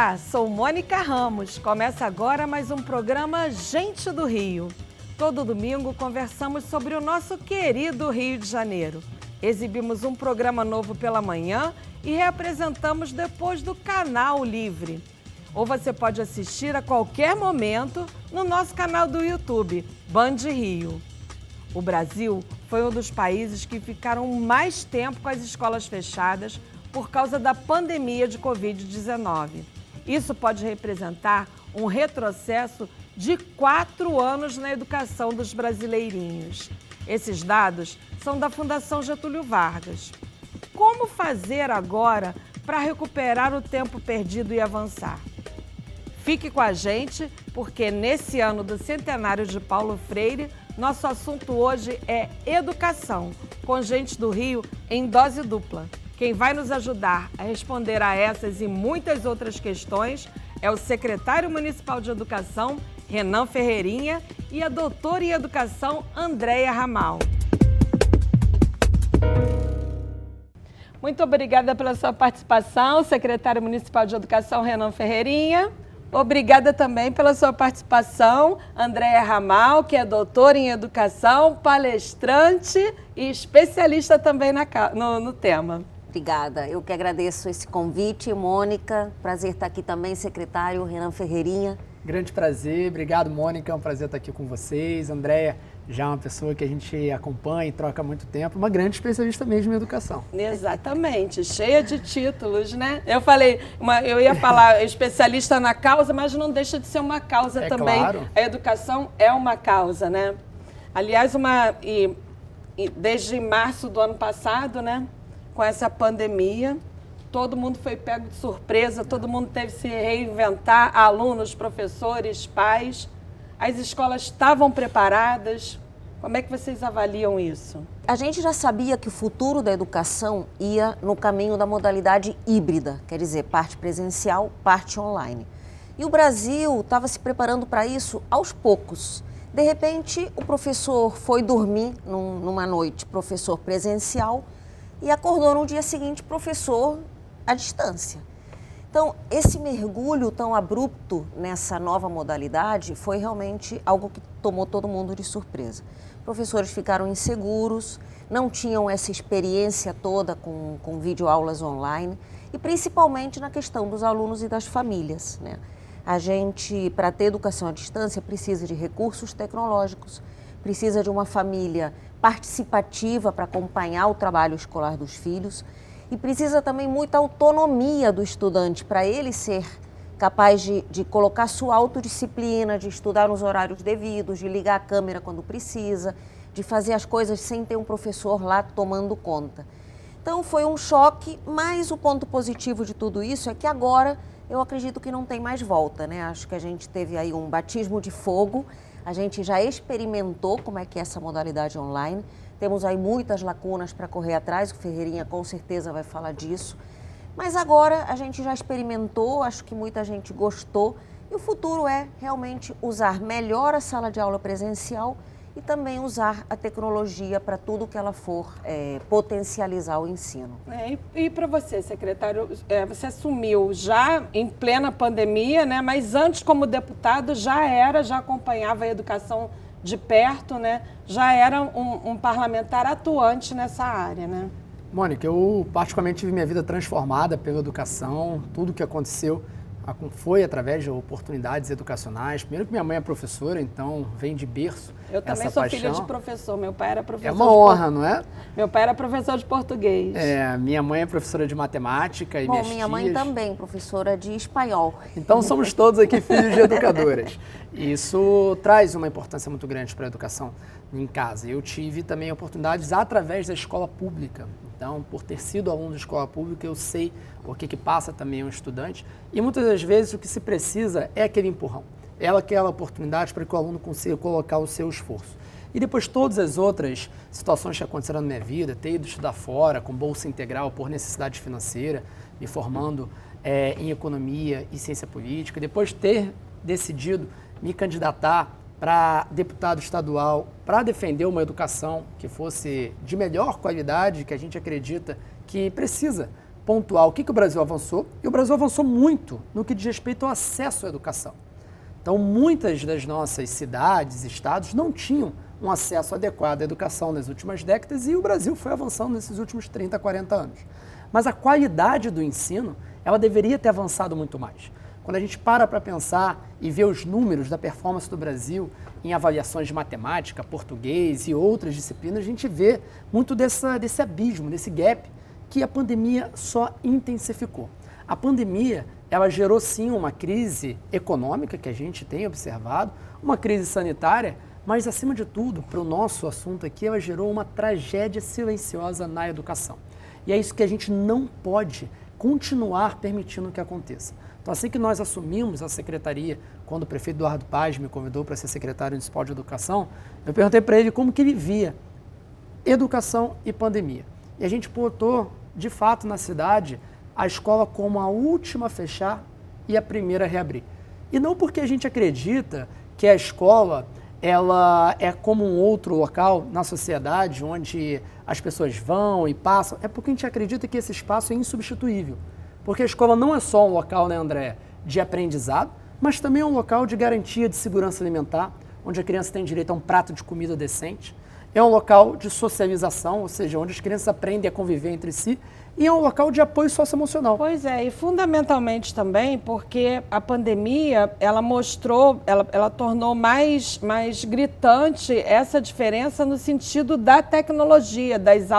Olá, sou Mônica Ramos. Começa agora mais um programa Gente do Rio. Todo domingo conversamos sobre o nosso querido Rio de Janeiro. Exibimos um programa novo pela manhã e reapresentamos depois do Canal Livre. Ou você pode assistir a qualquer momento no nosso canal do YouTube, Band Rio. O Brasil foi um dos países que ficaram mais tempo com as escolas fechadas por causa da pandemia de Covid-19. Isso pode representar um retrocesso de 4 anos na educação dos brasileirinhos. Esses dados são da Fundação Getúlio Vargas. Como fazer agora para recuperar o tempo perdido e avançar? Fique com a gente, porque nesse ano do centenário de Paulo Freire, nosso assunto hoje é educação, com gente do Rio em dose dupla. Quem vai nos ajudar a responder a essas e muitas outras questões é o secretário municipal de Educação, Renan Ferreirinha, e a doutora em Educação, Andréia Ramal. Muito obrigada pela sua participação, secretário municipal de Educação, Renan Ferreirinha. Obrigada também pela sua participação, Andréia Ramal, que é doutora em Educação, palestrante e especialista também no tema. Obrigada, eu que agradeço esse convite, Mônica, prazer estar aqui também, secretário Renan Ferreirinha. Grande prazer, obrigado Mônica, é um prazer estar aqui com vocês. Andréia, já é uma pessoa que a gente acompanha e troca há muito tempo, uma grande especialista mesmo em educação. Exatamente, cheia de títulos, né? Eu falei, eu ia falar especialista na causa, mas não deixa de ser uma causa também. Claro. A educação é uma causa, né? Aliás, desde março do ano passado, né? Com essa pandemia, todo mundo foi pego de surpresa, todo mundo teve que se reinventar, alunos, professores, pais. As escolas estavam preparadas? Como é que vocês avaliam isso? A gente já sabia que o futuro da educação ia no caminho da modalidade híbrida, quer dizer, parte presencial, parte online. E o Brasil estava se preparando para isso aos poucos. De repente, o professor foi dormir numa noite, professor presencial, e acordou no dia seguinte, professor à distância. Então, esse mergulho tão abrupto nessa nova modalidade foi realmente algo que tomou todo mundo de surpresa. Professores ficaram inseguros, não tinham essa experiência toda com videoaulas online e principalmente na questão dos alunos e das famílias, né? A gente, para ter educação à distância, precisa de recursos tecnológicos, precisa de uma família participativa para acompanhar o trabalho escolar dos filhos e precisa também muita autonomia do estudante para ele ser capaz de colocar sua autodisciplina, de estudar nos horários devidos, de ligar a câmera quando precisa, de fazer as coisas sem ter um professor lá tomando conta. Então foi um choque, mas o ponto positivo de tudo isso é que agora eu acredito que não tem mais volta, né? Acho que a gente teve aí um batismo de fogo. A gente já experimentou como é que é essa modalidade online. Temos aí muitas lacunas para correr atrás, o Ferreirinha com certeza vai falar disso. Mas agora a gente já experimentou, acho que muita gente gostou. E o futuro é realmente usar melhor a sala de aula presencial e também usar a tecnologia para tudo que ela for potencializar o ensino. E para você, secretário, você assumiu já em plena pandemia, né? Mas antes, como deputado, já acompanhava a educação de perto, né? Já era um parlamentar atuante nessa área, né? Mônica, eu particularmente tive minha vida transformada pela educação, tudo que aconteceu foi através de oportunidades educacionais. Primeiro que minha mãe é professora, então vem de berço. Eu também sou filha de professor, meu pai era professor. É uma honra, não é? Meu pai era professor de português. Minha mãe é professora de matemática e minhas tias... minha mãe também, professora de espanhol. Então somos todos aqui filhos de educadoras. Isso traz uma importância muito grande para a educação em casa. Eu tive também oportunidades através da escola pública. Então, por ter sido aluno de escola pública, eu sei o que passa também um estudante. E muitas das vezes o que se precisa é aquele empurrão. É aquela oportunidade para que o aluno consiga colocar o seu esforço. E depois todas as outras situações que aconteceram na minha vida, ter ido estudar fora, com bolsa integral por necessidade financeira, me formando em economia e ciência política, depois ter decidido me candidatar para deputado estadual, para defender uma educação que fosse de melhor qualidade, que a gente acredita que precisa pontuar o que o Brasil avançou, e o Brasil avançou muito no que diz respeito ao acesso à educação. Então, muitas das nossas cidades, estados, não tinham um acesso adequado à educação nas últimas décadas e o Brasil foi avançando nesses últimos 30, 40 anos. Mas a qualidade do ensino, ela deveria ter avançado muito mais. Quando a gente para pensar e vê os números da performance do Brasil em avaliações de matemática, português e outras disciplinas, a gente vê muito desse abismo, desse gap, que a pandemia só intensificou. A pandemia, ela gerou sim uma crise econômica que a gente tem observado, uma crise sanitária, mas acima de tudo, para o nosso assunto aqui, ela gerou uma tragédia silenciosa na educação. E é isso que a gente não pode continuar permitindo que aconteça. Então, assim que nós assumimos a secretaria, quando o prefeito Eduardo Paz me convidou para ser secretário municipal de educação, eu perguntei para ele como que ele via educação e pandemia. E a gente botou, de fato, na cidade, a escola como a última a fechar e a primeira a reabrir. E não porque a gente acredita que a escola ela é como um outro local na sociedade onde as pessoas vão e passam, é porque a gente acredita que esse espaço é insubstituível. Porque a escola não é só um local, né, André, de aprendizado, mas também é um local de garantia de segurança alimentar, onde a criança tem direito a um prato de comida decente. É um local de socialização, ou seja, onde as crianças aprendem a conviver entre si, e é um local de apoio socioemocional. Pois é, e fundamentalmente também porque a pandemia, ela mostrou, ela tornou mais gritante essa diferença no sentido da tecnologia, das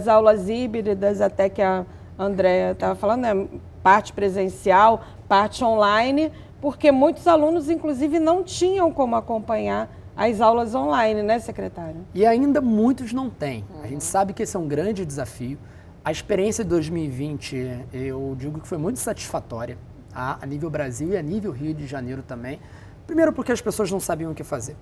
aulas híbridas, até que a Andréa estava falando, né? Parte presencial, parte online, porque muitos alunos, inclusive, não tinham como acompanhar as aulas online, né, secretário? E ainda muitos não têm. A gente sabe que esse é um grande desafio. A experiência de 2020, eu digo que foi muito satisfatória, a nível Brasil e a nível Rio de Janeiro também. Primeiro porque as pessoas não sabiam o que fazer.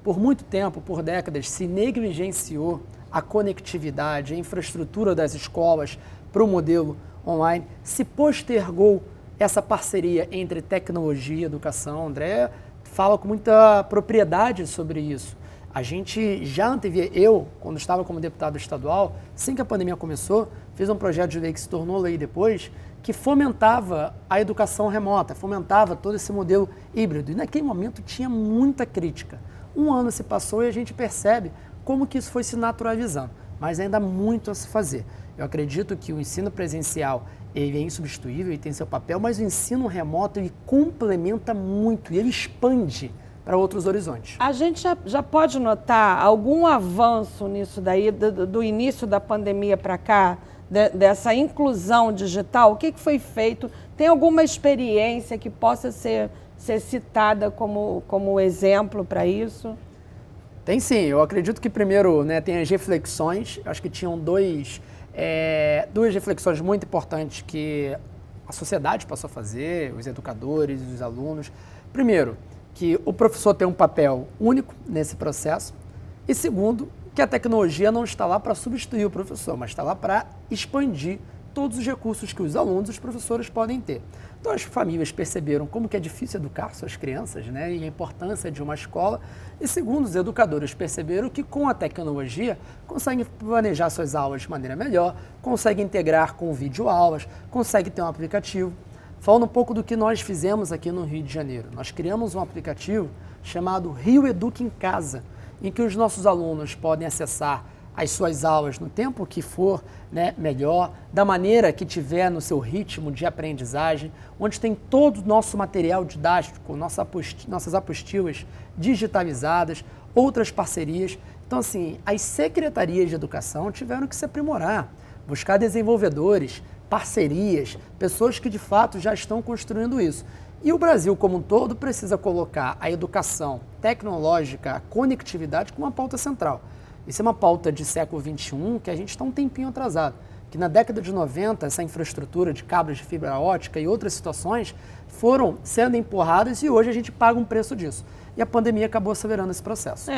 Por muito tempo, por décadas, se negligenciou a conectividade, a infraestrutura das escolas para o modelo online, se postergou essa parceria entre tecnologia e educação. André fala com muita propriedade sobre isso. A gente já antevia, eu, quando estava como deputado estadual, assim que a pandemia começou, fiz um projeto de lei que se tornou lei depois, que fomentava a educação remota, fomentava todo esse modelo híbrido. E naquele momento tinha muita crítica. Um ano se passou e a gente percebe como que isso foi se naturalizando, mas ainda há muito a se fazer. Eu acredito que o ensino presencial ele é insubstituível e tem seu papel, mas o ensino remoto ele complementa muito e ele expande para outros horizontes. A gente já pode notar algum avanço nisso daí, do início da pandemia para cá, dessa inclusão digital? O que foi feito? Tem alguma experiência que possa ser citada como exemplo para isso? Tem sim, eu acredito que primeiro, né, tem as reflexões, acho que tinham duas reflexões muito importantes que a sociedade passou a fazer, os educadores, os alunos. Primeiro, que o professor tem um papel único nesse processo e segundo, que a tecnologia não está lá para substituir o professor, mas está lá para expandir todos os recursos que os alunos e os professores podem ter. Então as famílias perceberam como que é difícil educar suas crianças, né, e a importância de uma escola. E segundo, os educadores perceberam que com a tecnologia conseguem planejar suas aulas de maneira melhor, conseguem integrar com videoaulas, conseguem ter um aplicativo. Falando um pouco do que nós fizemos aqui no Rio de Janeiro. Nós criamos um aplicativo chamado Rio Educa em Casa, em que os nossos alunos podem acessar as suas aulas no tempo que for, né, melhor, da maneira que tiver no seu ritmo de aprendizagem, onde tem todo o nosso material didático, nossas apostilas digitalizadas, outras parcerias. Então, assim, as secretarias de educação tiveram que se aprimorar, buscar desenvolvedores, parcerias, pessoas que de fato já estão construindo isso. E o Brasil como um todo precisa colocar a educação tecnológica, a conectividade como uma pauta central. Isso é uma pauta de século XXI que a gente está um tempinho atrasado. Que na década de 90, essa infraestrutura de cabos de fibra ótica e outras situações foram sendo empurradas e hoje a gente paga um preço disso. E a pandemia acabou acelerando esse processo.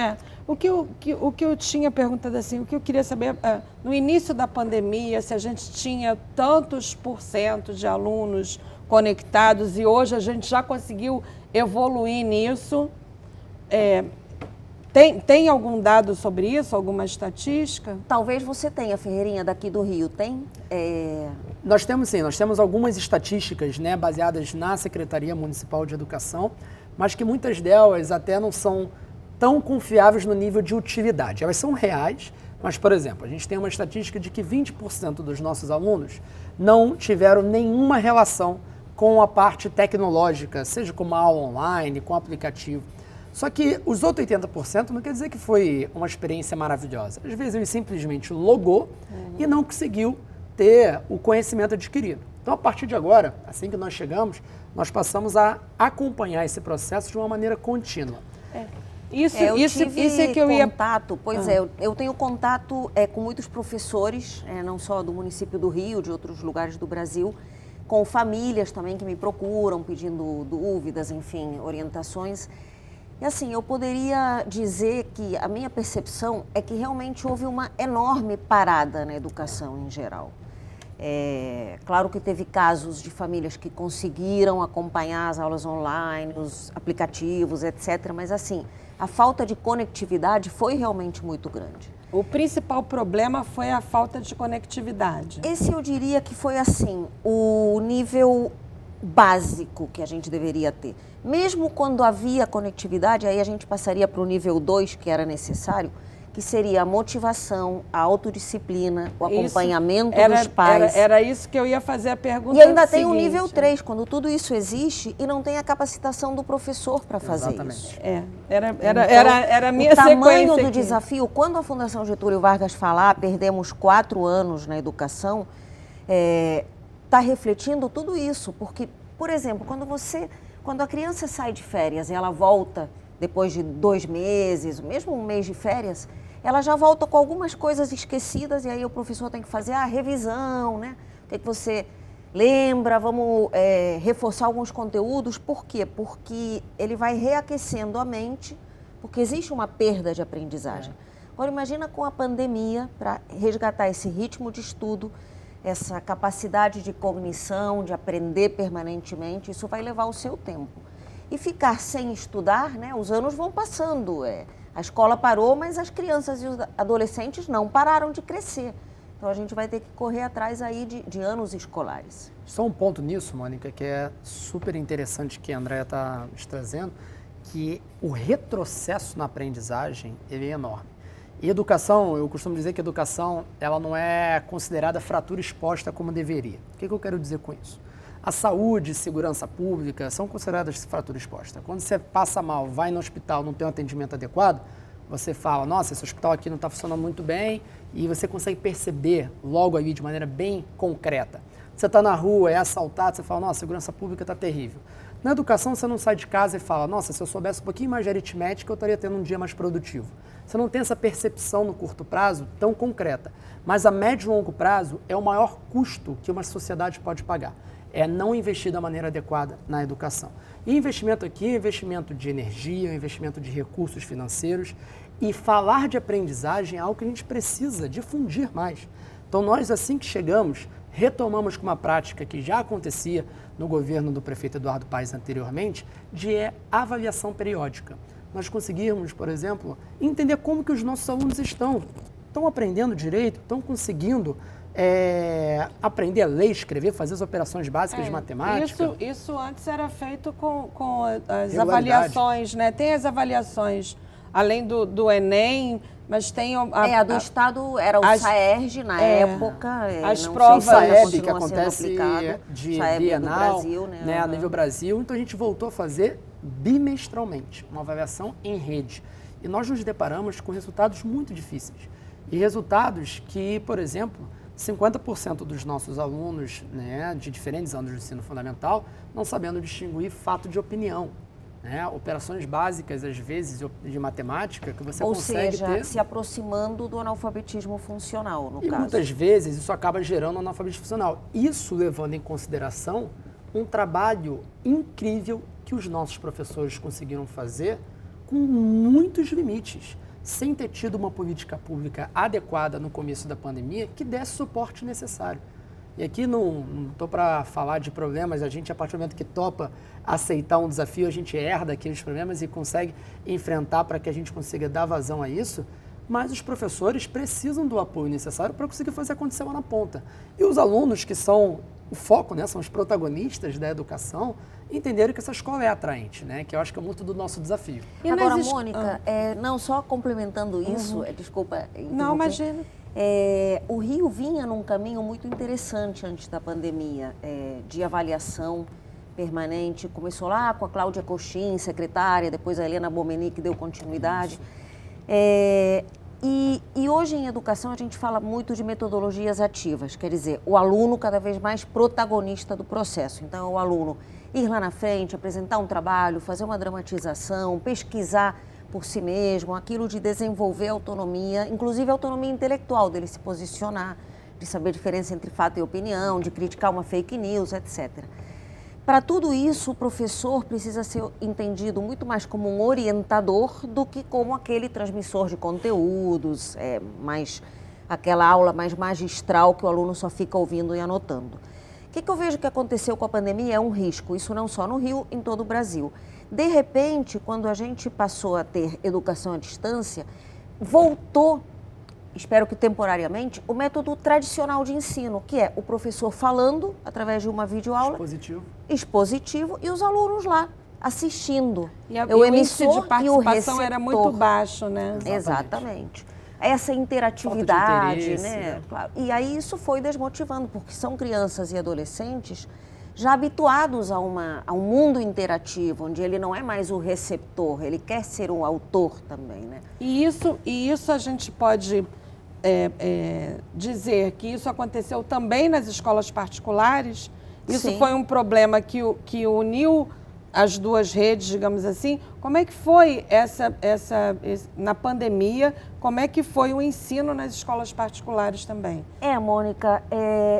O que eu tinha perguntado assim, o que eu queria saber, no início da pandemia, se a gente tinha tantos % de alunos conectados e hoje a gente já conseguiu evoluir nisso, Tem algum dado sobre isso, alguma estatística? Talvez você tenha, Ferreirinha, daqui do Rio, tem? Nós temos sim, nós temos algumas estatísticas, né, baseadas na Secretaria Municipal de Educação, mas que muitas delas até não são tão confiáveis no nível de utilidade. Elas são reais, mas, por exemplo, a gente tem uma estatística de que 20% dos nossos alunos não tiveram nenhuma relação com a parte tecnológica, seja com uma aula online, com aplicativo. Só que os outros 80% não quer dizer que foi uma experiência maravilhosa. Às vezes ele simplesmente logou e não conseguiu ter o conhecimento adquirido. Então, a partir de agora, assim que nós chegamos, nós passamos a acompanhar esse processo de uma maneira contínua. Isso é que eu ia... contato, eu tenho contato com muitos professores, não só do município do Rio, de outros lugares do Brasil, com famílias também que me procuram pedindo dúvidas, enfim, orientações. E assim, eu poderia dizer que a minha percepção é que realmente houve uma enorme parada na educação em geral. Claro que teve casos de famílias que conseguiram acompanhar as aulas online, os aplicativos, etc. Mas assim, a falta de conectividade foi realmente muito grande. O principal problema foi a falta de conectividade. Esse eu diria que foi assim, o nível básico que a gente deveria ter. Mesmo quando havia conectividade, aí a gente passaria para o nível 2, que era necessário, que seria a motivação, a autodisciplina, o acompanhamento dos pais. Era isso que eu ia fazer a pergunta. E ainda tem o nível 3, quando tudo isso existe e não tem a capacitação do professor para fazer isso. Era a minha sequência. O tamanho do desafio, quando a Fundação Getúlio Vargas falar, perdemos 4 anos na educação, está refletindo tudo isso. Porque, por exemplo, quando a criança sai de férias e ela volta depois de 2 meses, mesmo um mês de férias, ela já volta com algumas coisas esquecidas e aí o professor tem que fazer a revisão, né? O que você lembra, vamos reforçar alguns conteúdos. Por quê? Porque ele vai reaquecendo a mente, porque existe uma perda de aprendizagem. Agora imagina com a pandemia, para resgatar esse ritmo de estudo, essa capacidade de cognição, de aprender permanentemente, isso vai levar o seu tempo. E ficar sem estudar, né? Os anos vão passando. A escola parou, mas as crianças e os adolescentes não pararam de crescer. Então a gente vai ter que correr atrás aí de anos escolares. Só um ponto nisso, Mônica, que é super interessante que a Andréa está nos trazendo, que o retrocesso na aprendizagem ele é enorme. E educação, eu costumo dizer que a educação ela não é considerada fratura exposta como deveria. O que eu quero dizer com isso? A saúde e segurança pública são consideradas fratura exposta. Quando você passa mal, vai no hospital, não tem um atendimento adequado, você fala, nossa, esse hospital aqui não está funcionando muito bem, e você consegue perceber logo ali de maneira bem concreta. Você está na rua, é assaltado, você fala, nossa, a segurança pública está terrível. Na educação, você não sai de casa e fala, nossa, se eu soubesse um pouquinho mais de aritmética, eu estaria tendo um dia mais produtivo. Você não tem essa percepção no curto prazo tão concreta, mas a médio e longo prazo é o maior custo que uma sociedade pode pagar. É não investir da maneira adequada na educação. E investimento aqui é investimento de energia, investimento de recursos financeiros, e falar de aprendizagem é algo que a gente precisa difundir mais. Então nós, assim que chegamos, retomamos com uma prática que já acontecia no governo do prefeito Eduardo Paes anteriormente, de avaliação periódica. Nós conseguirmos, por exemplo, entender como que os nossos alunos estão aprendendo direito, estão conseguindo aprender a ler, escrever, fazer as operações básicas de matemática. Isso antes era feito com as avaliações, né? Tem as avaliações, além do Enem, mas tem a do Estado era o SAERJ na época. As provas. O SAEB, que acontece de bienal, Brasil, né, a nível Brasil. Então a gente voltou a fazer bimestralmente, uma avaliação em rede. E nós nos deparamos com resultados muito difíceis. E resultados que, por exemplo, 50% dos nossos alunos, né, de diferentes anos de ensino fundamental não sabendo distinguir fato de opinião. Né? Operações básicas, às vezes, de matemática, que você consegue ter... Ou seja, se aproximando do analfabetismo funcional, no caso. E muitas vezes isso acaba gerando analfabetismo funcional. Isso levando em consideração um trabalho incrível que os nossos professores conseguiram fazer com muitos limites, sem ter tido uma política pública adequada no começo da pandemia que desse o suporte necessário. E aqui não estou para falar de problemas, a gente, a partir do momento que topa aceitar um desafio, a gente herda aqueles problemas e consegue enfrentar para que a gente consiga dar vazão a isso, mas os professores precisam do apoio necessário para conseguir fazer acontecer lá na ponta. E os alunos, que são o foco, né, são os protagonistas da educação, entenderam que essa escola é atraente, né, que eu acho que é muito do nosso desafio. E agora, Mônica, não só complementando isso, desculpa. Não, imagina. O Rio vinha num caminho muito interessante antes da pandemia, de avaliação permanente. Começou lá com a Cláudia Cochin, secretária, depois a Helena Bomenique deu continuidade. E hoje em educação a gente fala muito de metodologias ativas, quer dizer, o aluno cada vez mais protagonista do processo. Então, o aluno ir lá na frente, apresentar um trabalho, fazer uma dramatização, pesquisar por si mesmo, aquilo de desenvolver autonomia, inclusive a autonomia intelectual dele se posicionar, de saber a diferença entre fato e opinião, de criticar uma fake news, etc. Para tudo isso, o professor precisa ser entendido muito mais como um orientador do que como aquele transmissor de conteúdos, mais aquela aula mais magistral que o aluno só fica ouvindo e anotando. O que eu vejo que aconteceu com a pandemia é um risco, isso não só no Rio, em todo o Brasil. De repente, quando a gente passou a ter educação à distância, voltou, espero que temporariamente, o método tradicional de ensino, que é o professor falando através de uma videoaula. Expositivo e os alunos lá assistindo. O índice de participação era muito baixo, né? Exatamente. Essa interatividade, né? Claro. E aí isso foi desmotivando, porque são crianças e adolescentes já habituados a um mundo interativo, onde ele não é mais o receptor, ele quer ser um autor também, né? E isso a gente pode dizer que isso aconteceu também nas escolas particulares? Isso Sim. foi um problema que uniu as duas redes, digamos assim. Como é que foi na pandemia, como é que foi o ensino nas escolas particulares também? Mônica,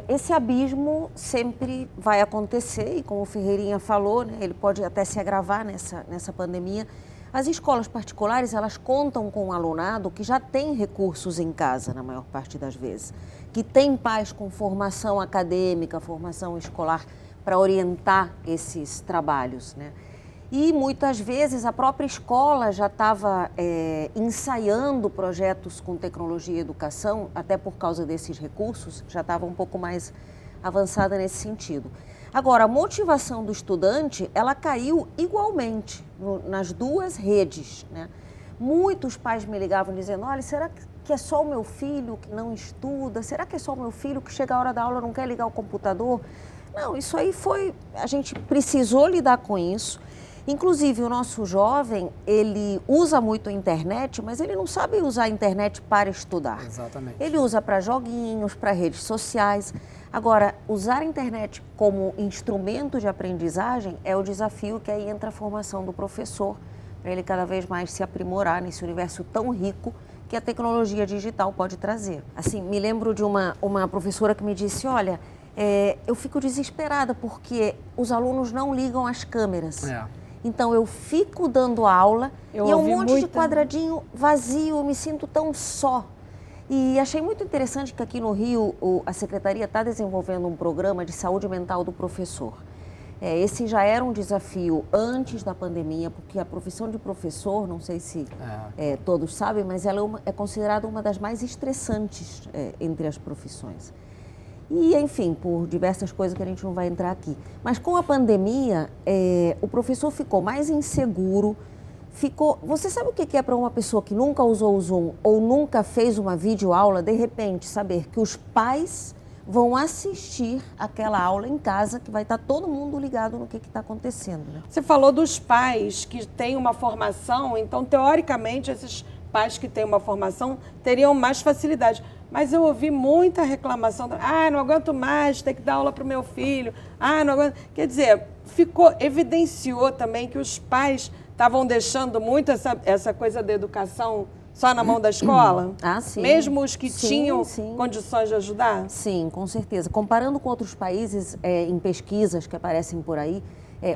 esse abismo sempre vai acontecer e como o Ferreirinha falou, né, ele pode até se agravar nessa pandemia. As escolas particulares, elas contam com um alunado que já tem recursos em casa, na maior parte das vezes, que tem pais com formação acadêmica, formação escolar, para orientar esses trabalhos, né? E muitas vezes a própria escola já estava ensaiando projetos com tecnologia e educação, até por causa desses recursos, já estava um pouco mais avançada nesse sentido. Agora, a motivação do estudante, ela caiu igualmente nas duas redes, né? Muitos pais me ligavam dizendo, olha, será que é só o meu filho que não estuda? Será que é só o meu filho que chega a hora da aula e não quer ligar o computador? Não, isso aí a gente precisou lidar com isso. Inclusive, o nosso jovem, ele usa muito a internet, mas ele não sabe usar a internet para estudar. Exatamente. Ele usa para joguinhos, para redes sociais. Agora, usar a internet como instrumento de aprendizagem é o desafio que aí entra a formação do professor, para ele cada vez mais se aprimorar nesse universo tão rico que a tecnologia digital pode trazer. Assim, me lembro de uma professora que me disse, olha, eu fico desesperada porque os alunos não ligam as câmeras. Então, eu fico dando aula e é um monte de quadradinho vazio, eu me sinto tão só. E achei muito interessante que aqui no Rio a Secretaria está desenvolvendo um programa de saúde mental do professor. Esse já era um desafio antes da pandemia, porque a profissão de professor, não sei se todos sabem, mas ela é considerada uma das mais estressantes entre as profissões. E, enfim, por diversas coisas que a gente não vai entrar aqui. Mas com a pandemia, o professor ficou mais inseguro, Você sabe o que é para uma pessoa que nunca usou o Zoom ou nunca fez uma videoaula, de repente, saber que os pais vão assistir aquela aula em casa, que vai estar todo mundo ligado no que está acontecendo, né? Você falou dos pais que têm uma formação, então, teoricamente, esses pais que têm uma formação teriam mais facilidade. Mas eu ouvi muita reclamação, não aguento mais ter que dar aula para o meu filho, não aguento. Quer dizer, evidenciou também que os pais estavam deixando muito essa coisa da educação só na mão da escola? Sim. Mesmo os que tinham condições de ajudar? Sim, com certeza. Comparando com outros países, em pesquisas que aparecem por aí,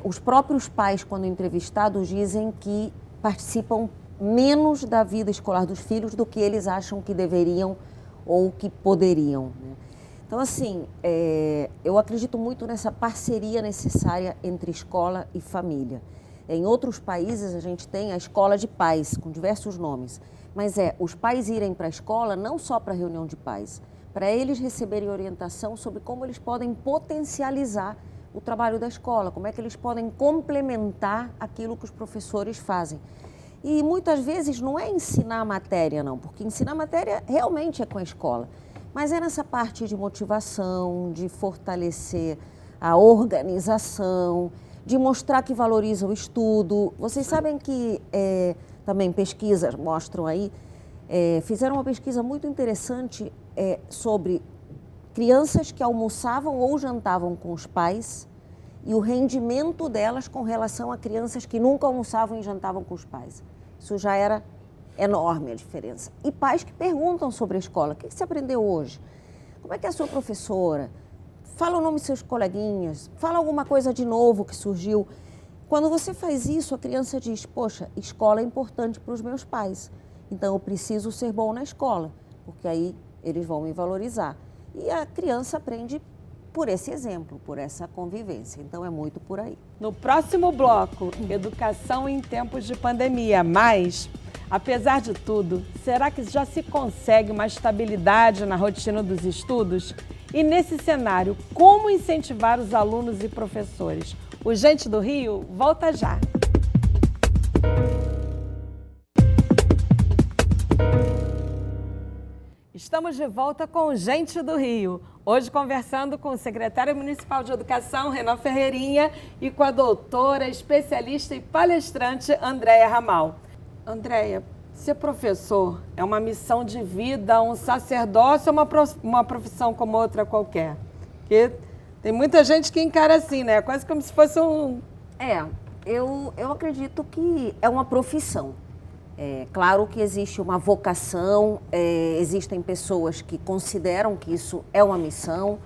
os próprios pais, quando entrevistados, dizem que participam menos da vida escolar dos filhos do que eles acham que deveriam ou que poderiam, né? Então, assim, eu acredito muito nessa parceria necessária entre escola e família. Em outros países, a gente tem a escola de pais, com diversos nomes. Mas os pais irem para a escola não só para a reunião de pais, para eles receberem orientação sobre como eles podem potencializar o trabalho da escola, como é que eles podem complementar aquilo que os professores fazem. E muitas vezes não é ensinar a matéria, não, porque ensinar a matéria realmente é com a escola. Mas é nessa parte de motivação, de fortalecer a organização, de mostrar que valoriza o estudo. Vocês sabem que também pesquisas mostram aí, fizeram uma pesquisa muito interessante sobre crianças que almoçavam ou jantavam com os pais e o rendimento delas com relação a crianças que nunca almoçavam e jantavam com os pais. Isso já era enorme a diferença. E pais que perguntam sobre a escola. O que você aprendeu hoje? Como é que é a sua professora? Fala o nome dos seus coleguinhas. Fala alguma coisa de novo que surgiu. Quando você faz isso, a criança diz, poxa, escola é importante para os meus pais. Então, eu preciso ser bom na escola, porque aí eles vão me valorizar. E a criança aprende por esse exemplo, por essa convivência. Então, é muito por aí. No próximo bloco, educação em tempos de pandemia. Mas, apesar de tudo, será que já se consegue uma estabilidade na rotina dos estudos? E nesse cenário, como incentivar os alunos e professores? O Gente do Rio volta já. Estamos de volta com o Gente do Rio. Hoje conversando com o secretário municipal de Educação, Renan Ferreirinha, e com a doutora, especialista e palestrante, Andréia Ramal. Andréia, ser professor é uma missão de vida, um sacerdócio ou uma profissão como outra qualquer? Porque tem muita gente que encara assim, né? Quase como se fosse um... Eu acredito que é uma profissão. Claro que existe uma vocação, existem pessoas que consideram que isso é uma missão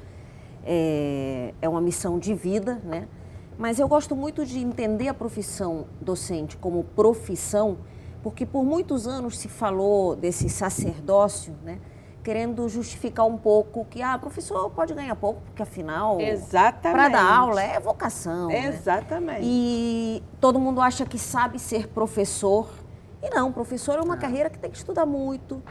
de vida, né? Mas eu gosto muito de entender a profissão docente como profissão, porque por muitos anos se falou desse sacerdócio, né? Querendo justificar um pouco que professor pode ganhar pouco, porque afinal, para dar aula é vocação. Exatamente. Né? E todo mundo acha que sabe ser professor. E não, professor é uma carreira que tem que estudar muito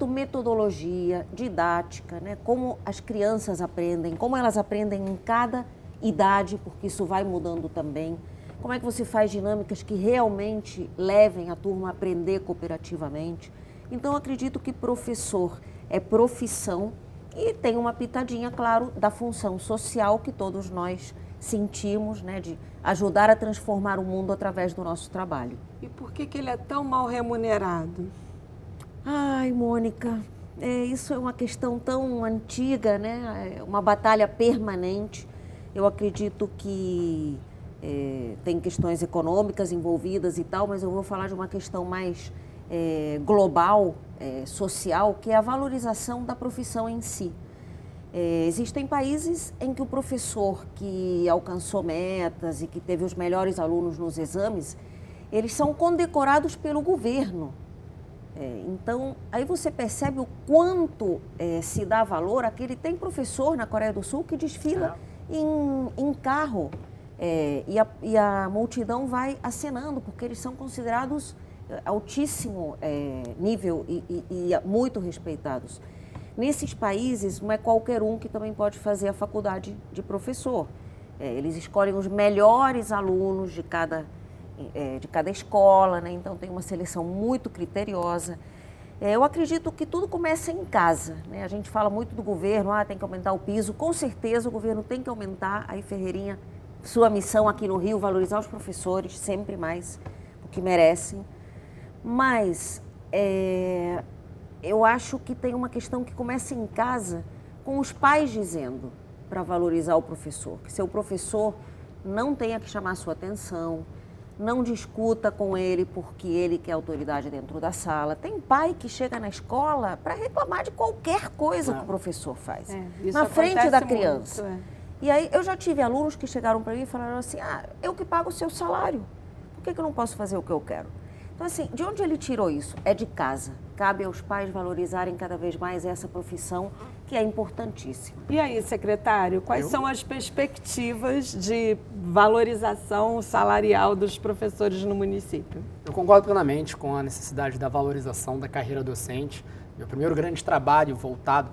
metodologia, didática, né? Como as crianças aprendem, como elas aprendem em cada idade, porque isso vai mudando também. Como é que você faz dinâmicas que realmente levem a turma a aprender cooperativamente? Então, eu acredito que professor é profissão e tem uma pitadinha, claro, da função social que todos nós sentimos, né, de ajudar a transformar o mundo através do nosso trabalho. E por que ele é tão mal remunerado? Ai, Mônica, isso é uma questão tão antiga, né? É uma batalha permanente. Eu acredito que tem questões econômicas envolvidas e tal, mas eu vou falar de uma questão mais global, social, que é a valorização da profissão em si. Existem países em que o professor que alcançou metas e que teve os melhores alunos nos exames, eles são condecorados pelo governo. Então, aí você percebe o quanto se dá valor àquele. Tem professor na Coreia do Sul que desfila em carro e a multidão vai acenando, porque eles são considerados altíssimo nível e muito respeitados. Nesses países, não é qualquer um que também pode fazer a faculdade de professor. Eles escolhem os melhores alunos de cada escola, né? Então tem uma seleção muito criteriosa. Eu acredito que tudo começa em casa, né? A gente fala muito do governo, tem que aumentar o piso. Com certeza o governo tem que aumentar. Aí, Ferreirinha, sua missão aqui no Rio, valorizar os professores, sempre mais, o que merecem. Mas eu acho que tem uma questão que começa em casa, com os pais dizendo para valorizar o professor, que seu professor não tenha que chamar a sua atenção, não discuta com ele porque ele que é autoridade dentro da sala. Tem pai que chega na escola para reclamar de qualquer coisa que o professor faz, na frente da criança. Muito, E aí eu já tive alunos que chegaram para mim e falaram assim, eu que pago o seu salário, por que eu não posso fazer o que eu quero? Então, assim, de onde ele tirou isso? É de casa. Cabe aos pais valorizarem cada vez mais essa profissão, que é importantíssima. E aí, secretário, quais são as perspectivas de valorização salarial dos professores no município? Eu concordo plenamente com a necessidade da valorização da carreira docente. Meu primeiro grande trabalho voltado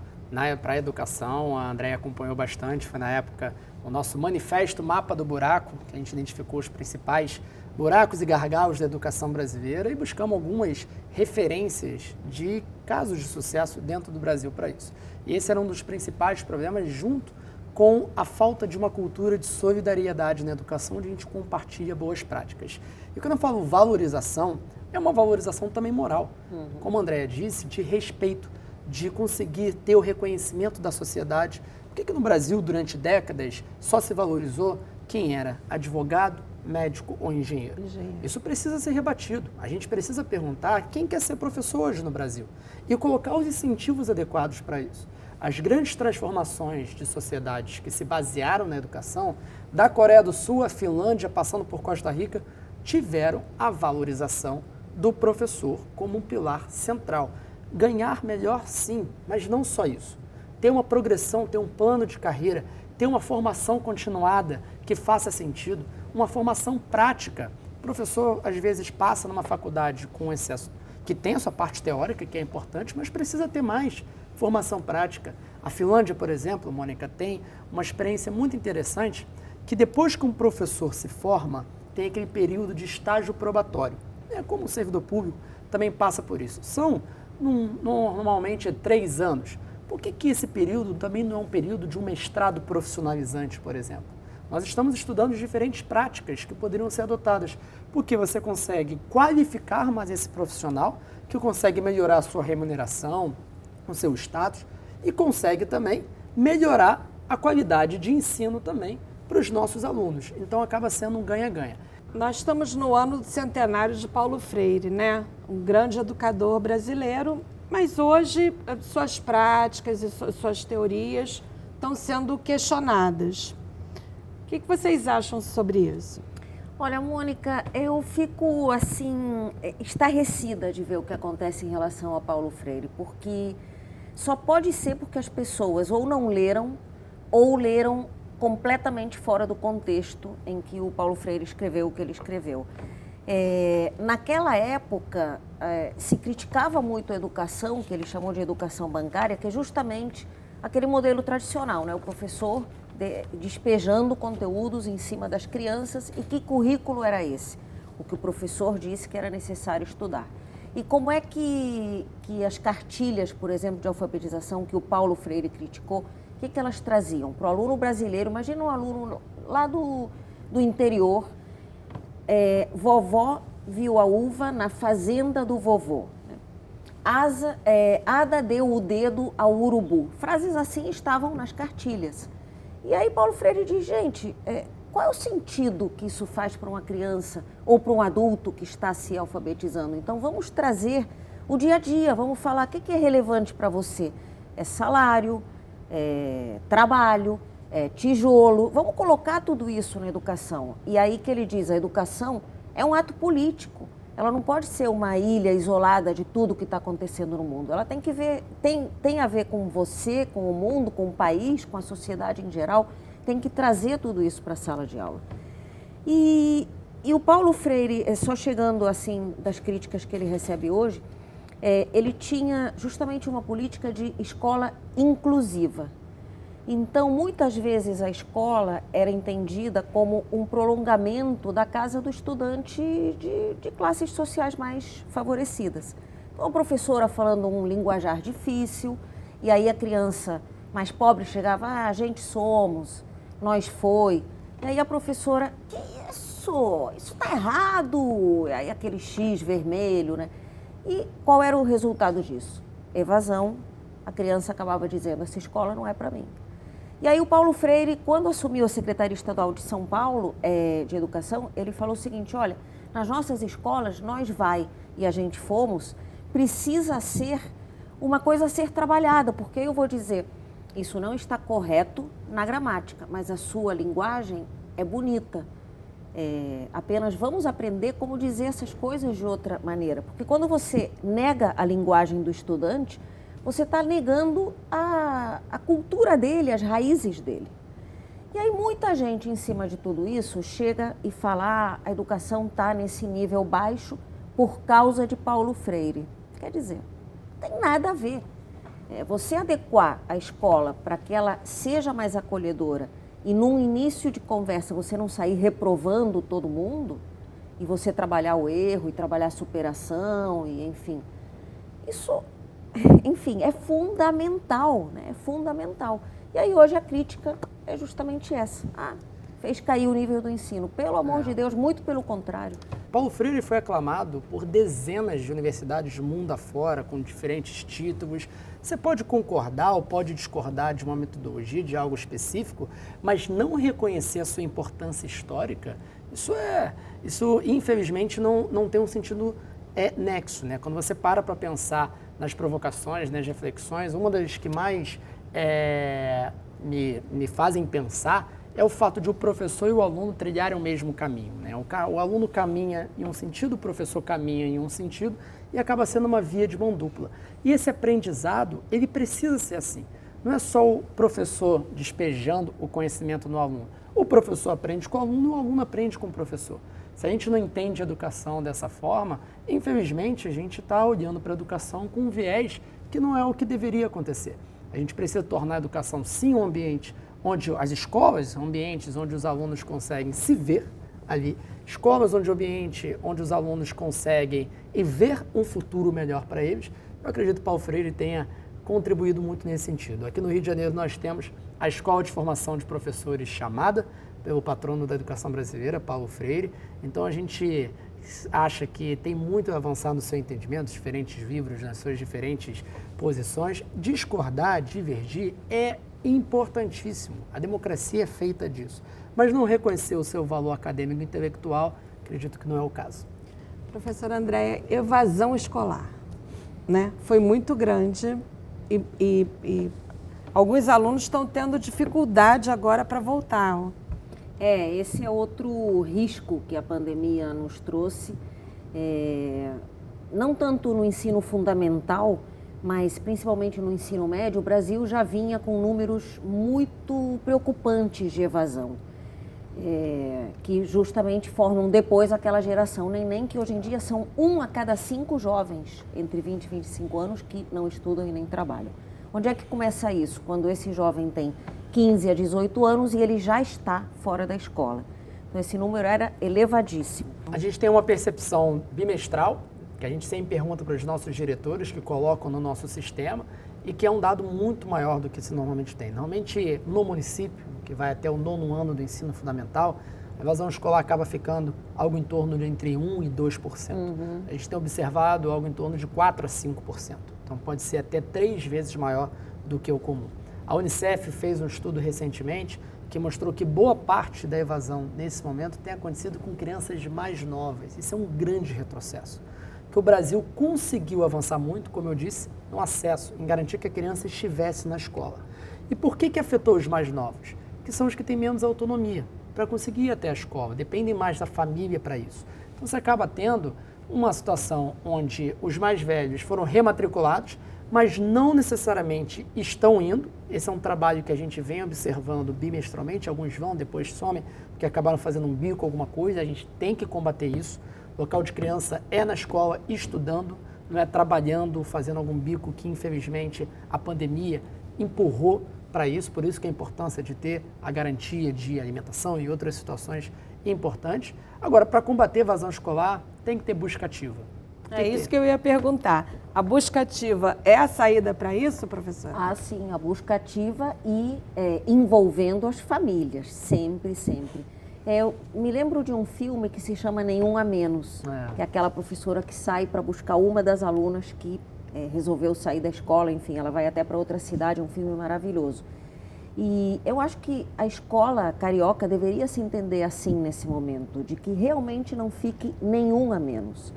para a educação, a Andréia acompanhou bastante, foi na época o nosso manifesto Mapa do Buraco, que a gente identificou os principais buracos e gargalos da educação brasileira e buscamos algumas referências de casos de sucesso dentro do Brasil para isso. E esse era um dos principais problemas, junto com a falta de uma cultura de solidariedade na educação, onde a gente compartilha boas práticas. E quando eu falo valorização, é uma valorização também moral. Como a Andréia disse, de respeito, de conseguir ter o reconhecimento da sociedade. Por que no Brasil, durante décadas, só se valorizou quem era advogado, médico ou engenheiro? Isso precisa ser rebatido. A gente precisa perguntar quem quer ser professor hoje no Brasil e colocar os incentivos adequados para isso. As grandes transformações de sociedades que se basearam na educação, da Coreia do Sul à Finlândia, passando por Costa Rica, tiveram a valorização do professor como um pilar central. Ganhar melhor, sim, mas não só isso. Ter uma progressão, ter um plano de carreira, ter uma formação continuada que faça sentido, uma formação prática. O professor, às vezes, passa numa faculdade com excesso, que tem a sua parte teórica, que é importante, mas precisa ter mais formação prática. A Finlândia, por exemplo, Mônica, tem uma experiência muito interessante, que depois que um professor se forma, tem aquele período de estágio probatório. Como o servidor público também passa por isso. São, normalmente, 3 anos. Por que esse período também não é um período de um mestrado profissionalizante, por exemplo? Nós estamos estudando diferentes práticas que poderiam ser adotadas, porque você consegue qualificar mais esse profissional, que consegue melhorar a sua remuneração, o seu status, e consegue também melhorar a qualidade de ensino também para os nossos alunos. Então acaba sendo um ganha-ganha. Nós estamos no ano do centenário de Paulo Freire, né? Um grande educador brasileiro, mas hoje suas práticas e suas teorias estão sendo questionadas. O que vocês acham sobre isso? Olha, Mônica, eu fico assim estarrecida de ver o que acontece em relação a Paulo Freire, porque só pode ser porque as pessoas ou não leram ou leram completamente fora do contexto em que o Paulo Freire escreveu o que ele escreveu. Naquela época, se criticava muito a educação, que ele chamou de educação bancária, que é justamente aquele modelo tradicional, né? O professor despejando conteúdos em cima das crianças. E que currículo era esse? O que o professor disse que era necessário estudar. E como é que as cartilhas, por exemplo, de alfabetização que o Paulo Freire criticou, o que elas traziam para o aluno brasileiro? Imagina um aluno lá do interior, vovó viu a uva na fazenda do vovô. Ada deu o dedo ao urubu. Frases assim estavam nas cartilhas. E aí Paulo Freire diz, gente, qual é o sentido que isso faz para uma criança ou para um adulto que está se alfabetizando? Então vamos trazer o dia a dia, vamos falar o que é relevante para você. É salário, trabalho, tijolo, vamos colocar tudo isso na educação. E aí que ele diz, a educação é um ato político, ela não pode ser uma ilha isolada de tudo que está acontecendo no mundo, ela tem que ver, tem a ver com você, com o mundo, com o país, com a sociedade em geral, tem que trazer tudo isso para a sala de aula. E o Paulo Freire, só chegando assim das críticas que ele recebe hoje, ele tinha justamente uma política de escola inclusiva. Então, muitas vezes a escola era entendida como um prolongamento da casa do estudante de classes sociais mais favorecidas. Então, a professora falando um linguajar difícil, e aí a criança mais pobre chegava, a gente somos, nós foi. E aí a professora, que isso? Isso está errado. E aí aquele X vermelho, né? E qual era o resultado disso? Evasão. A criança acabava dizendo, essa escola não é para mim. E aí o Paulo Freire, quando assumiu a Secretaria Estadual de São Paulo de Educação, ele falou o seguinte, olha, nas nossas escolas, nós e a gente fomos, precisa ser uma coisa a ser trabalhada, porque eu vou dizer, isso não está correto na gramática, mas a sua linguagem é bonita. apenas vamos aprender como dizer essas coisas de outra maneira. Porque quando você nega a linguagem do estudante, você está negando a cultura dele, as raízes dele. E aí muita gente em cima de tudo isso chega e fala: a educação está nesse nível baixo por causa de Paulo Freire. Quer dizer, não tem nada a ver. Você adequar a escola para que ela seja mais acolhedora e num início de conversa você não sair reprovando todo mundo e você trabalhar o erro e trabalhar a superação e enfim, isso, enfim, é fundamental, né? É fundamental. E aí hoje a crítica é justamente essa. Fez cair o nível do ensino. Pelo amor de Deus, muito pelo contrário. Paulo Freire foi aclamado por dezenas de universidades do mundo afora, com diferentes títulos. Você pode concordar ou pode discordar de uma metodologia, de algo específico, mas não reconhecer a sua importância histórica, isso infelizmente não tem um sentido nexo, né? Quando você para pensar nas provocações, nas reflexões, uma das que mais me fazem pensar é o fato de o professor e o aluno trilharem o mesmo caminho, né? O aluno caminha em um sentido, o professor caminha em um sentido e acaba sendo uma via de mão dupla. E esse aprendizado, ele precisa ser assim. Não é só o professor despejando o conhecimento no aluno. O professor aprende com o aluno aprende com o professor. Se a gente não entende a educação dessa forma, infelizmente a gente está olhando para a educação com um viés que não é o que deveria acontecer. A gente precisa tornar a educação, sim, um ambiente onde as escolas, ambientes onde os alunos conseguem se ver ali, escolas onde os alunos conseguem e ver um futuro melhor para eles. Eu acredito que Paulo Freire tenha contribuído muito nesse sentido. Aqui no Rio de Janeiro nós temos a Escola de Formação de Professores chamada pelo patrono da educação brasileira, Paulo Freire. Então a gente acha que tem muito a avançar no seu entendimento, diferentes livros, nas suas diferentes posições. Discordar, divergir é importantíssimo. A democracia é feita disso. Mas não reconhecer o seu valor acadêmico e intelectual, acredito que não é o caso. Professora Andréia, evasão escolar, né? Foi muito grande e alguns alunos estão tendo dificuldade agora para voltar. Esse é outro risco que a pandemia nos trouxe, não tanto no ensino fundamental, mas principalmente no ensino médio. O Brasil já vinha com números muito preocupantes de evasão, que justamente formam depois aquela geração neném, que hoje em dia são 1 a cada 5 jovens entre 20 e 25 anos que não estudam e nem trabalham. Onde é que começa isso? Quando esse jovem tem 15 a 18 anos e ele já está fora da escola. Então esse número era elevadíssimo. A gente tem uma percepção bimestral, que a gente sempre pergunta para os nossos diretores que colocam no nosso sistema e que é um dado muito maior do que se normalmente tem. Normalmente no município, que vai até o 9º ano do ensino fundamental, a evasão escolar acaba ficando algo em torno de entre 1% e 2%. A gente tem observado algo em torno de 4% a 5%. Então pode ser até 3 vezes maior do que o comum. A Unicef fez um estudo recentemente que mostrou que boa parte da evasão nesse momento tem acontecido com crianças mais novas. Isso é um grande retrocesso. Que o Brasil conseguiu avançar muito, como eu disse, no acesso, em garantir que a criança estivesse na escola. E por que afetou os mais novos? Que são os que têm menos autonomia para conseguir ir até a escola, dependem mais da família para isso. Então você acaba tendo uma situação onde os mais velhos foram rematriculados, mas não necessariamente estão indo. Esse é um trabalho que a gente vem observando bimestralmente, alguns vão, depois somem, porque acabaram fazendo um bico, alguma coisa, a gente tem que combater isso. O local de criança é na escola, estudando, não é trabalhando, fazendo algum bico que, infelizmente, a pandemia empurrou para isso. Por isso que a importância de ter a garantia de alimentação e outras situações importantes. Agora, para combater a evasão escolar, tem que ter busca ativa. É isso que eu ia perguntar. A busca ativa é a saída para isso, professora? Sim, a busca ativa e envolvendo as famílias, sempre, sempre. Eu me lembro de um filme que se chama Nenhum a Menos, que é aquela professora que sai para buscar uma das alunas que resolveu sair da escola, enfim, ela vai até para outra cidade, é um filme maravilhoso. E eu acho que a escola carioca deveria se entender assim nesse momento, de que realmente não fique nenhum a menos.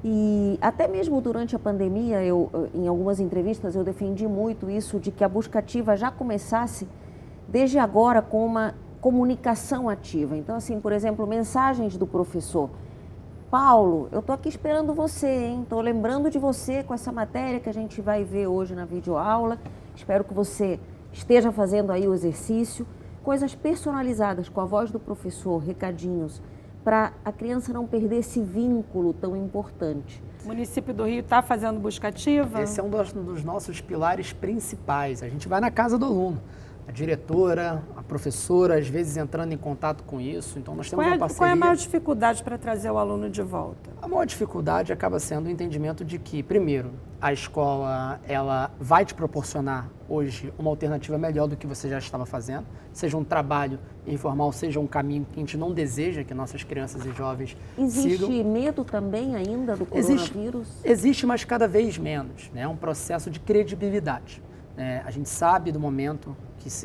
E até mesmo durante a pandemia, em algumas entrevistas, eu defendi muito isso, de que a busca ativa já começasse desde agora com uma comunicação ativa. Então, assim, por exemplo, mensagens do professor. Paulo, eu estou aqui esperando você, hein? Estou lembrando de você com essa matéria que a gente vai ver hoje na videoaula. Espero que você esteja fazendo aí o exercício. Coisas personalizadas com a voz do professor, recadinhos, para a criança não perder esse vínculo tão importante. O município do Rio está fazendo busca ativa? Esse é um dos nossos pilares principais. A gente vai na casa do aluno. A diretora, a professora, às vezes entrando em contato com isso. Então, nós temos uma parceria. Qual é a maior dificuldade para trazer o aluno de volta? A maior dificuldade acaba sendo o entendimento de que, primeiro, a escola ela vai te proporcionar hoje uma alternativa melhor do que você já estava fazendo, seja um trabalho informal, seja um caminho que a gente não deseja que nossas crianças e jovens sigam. Existe medo também ainda do coronavírus? Existe, mas cada vez menos. É um processo de credibilidade. A gente sabe do momento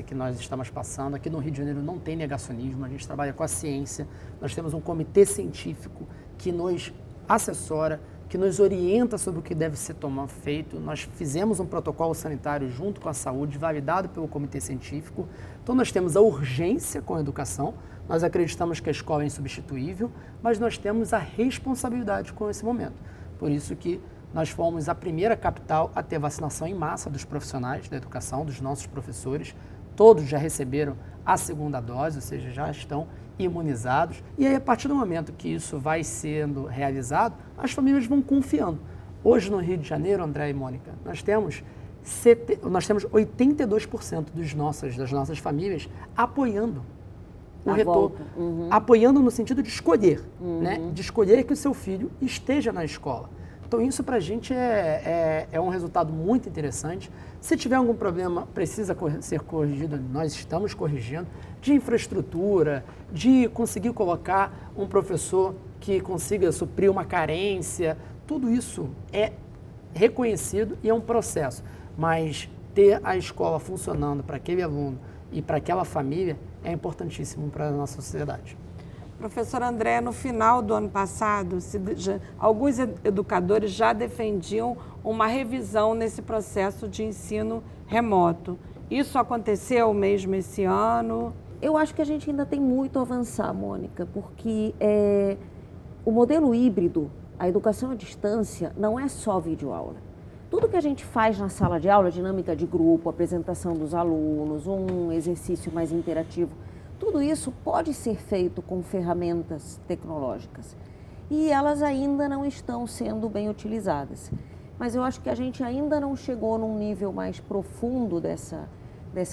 que nós estamos passando. Aqui no Rio de Janeiro não tem negacionismo, a gente trabalha com a ciência, nós temos um comitê científico que nos assessora, que nos orienta sobre o que deve ser feito. Nós fizemos um protocolo sanitário junto com a saúde, validado pelo comitê científico. Então nós temos a urgência com a educação, nós acreditamos que a escola é insubstituível, mas nós temos a responsabilidade com esse momento. Por isso que nós fomos a primeira capital a ter vacinação em massa dos profissionais da educação, dos nossos professores. Todos já receberam a segunda dose, ou seja, já estão imunizados. E aí, a partir do momento que isso vai sendo realizado, as famílias vão confiando. Hoje, no Rio de Janeiro, André e Mônica, nós temos 82% das nossas famílias apoiando o retorno. Apoiando no sentido de escolher, né? De escolher que o seu filho esteja na escola. Então, isso para a gente é um resultado muito interessante. Se tiver algum problema, precisa ser corrigido, nós estamos corrigindo, de infraestrutura, de conseguir colocar um professor que consiga suprir uma carência, tudo isso é reconhecido e é um processo. Mas ter a escola funcionando para aquele aluno e para aquela família é importantíssimo para a nossa sociedade. Professor André, no final do ano passado, alguns educadores já defendiam uma revisão nesse processo de ensino remoto. Isso aconteceu mesmo esse ano? Eu acho que a gente ainda tem muito a avançar, Mônica, porque o modelo híbrido, a educação à distância, não é só videoaula. Tudo que a gente faz na sala de aula, dinâmica de grupo, apresentação dos alunos, um exercício mais interativo, tudo isso pode ser feito com ferramentas tecnológicas e elas ainda não estão sendo bem utilizadas. Mas eu acho que a gente ainda não chegou num nível mais profundo dessa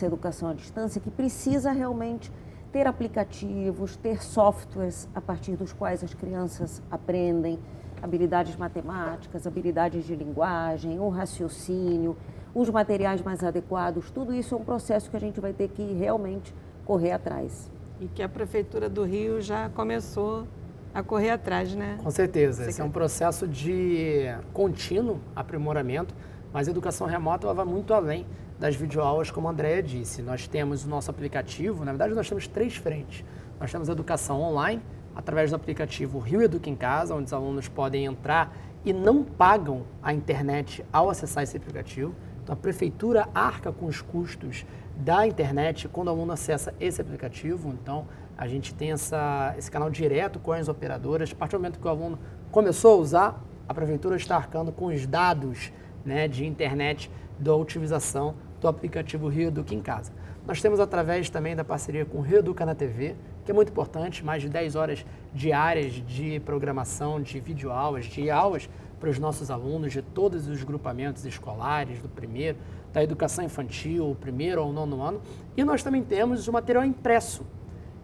educação à distância, que precisa realmente ter aplicativos, ter softwares a partir dos quais as crianças aprendem habilidades matemáticas, habilidades de linguagem, o raciocínio, os materiais mais adequados. Tudo isso é um processo que a gente vai ter que realmente correr atrás. E que a Prefeitura do Rio já começou a correr atrás, né? Com certeza. Esse é um processo de contínuo aprimoramento, mas a educação remota ela vai muito além das videoaulas, como a Andréia disse. Nós temos o nosso aplicativo, na verdade nós temos 3 frentes. Nós temos a educação online, através do aplicativo Rio Educa em Casa, onde os alunos podem entrar e não pagam a internet ao acessar esse aplicativo. Então a Prefeitura arca com os custos da internet quando o aluno acessa esse aplicativo. Então a gente tem esse canal direto com as operadoras. A partir do momento que o aluno começou a usar, a Prefeitura está arcando com os dados, né, de internet da utilização do aplicativo Rio Educa em Casa. Nós temos através também da parceria com o Rio Educa na TV, que é muito importante, mais de 10 horas diárias de programação, de videoaulas, de aulas para os nossos alunos de todos os grupamentos escolares, do primeiro, da educação infantil, primeiro ao 9º ano. E nós também temos o material impresso,